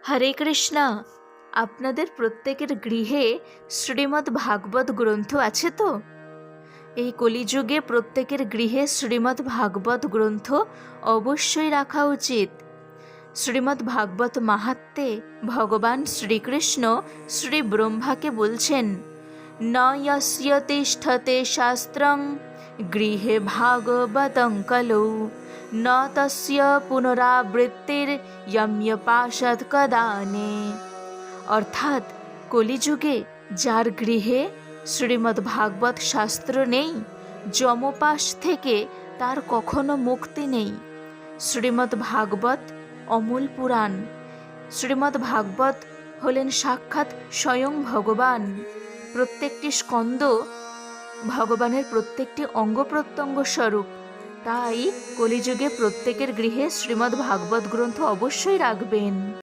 হরে কৃষ্ণা। আপনাদের প্রত্যেকের গৃহে শ্রীমদ্ ভাগবত গ্রন্থ আছে তো? এই কলিযুগে প্রত্যেকের গৃহে শ্রীমদ্ ভাগবত গ্রন্থ অবশ্যই রাখা উচিত। শ্রীমদ্ ভাগবত মাহাত্ম্যে ভগবান শ্রীকৃষ্ণ শ্রী ব্রহ্মাকে বলছেন, ন যস্য তিষ্ঠতে শাস্ত্রং গৃহে ভাগবতং কলৌ ন তস্য পুনরাবৃত্তির যম্যপাশাৎ কদানে। অর্থাৎ কলিযুগে যার গৃহে শ্রীমদ্ ভাগবত শাস্ত্র নেই, যমপাশ থেকে তার কখনো মুক্তি নেই। শ্রীমদ্ ভাগবত অমূল পুরাণ। শ্রীমদ্ ভাগবত হলেন সাক্ষাৎ স্বয়ং ভগবান। প্রত্যেকটি স্কন্দ ভগবানের প্রত্যেকটি অঙ্গ প্রত্যঙ্গ স্বরূপ। তাই কলিযুগে প্রত্যেকের গৃহে শ্রীমদ্ ভাগবত গ্রন্থ অবশ্যই রাখবেন।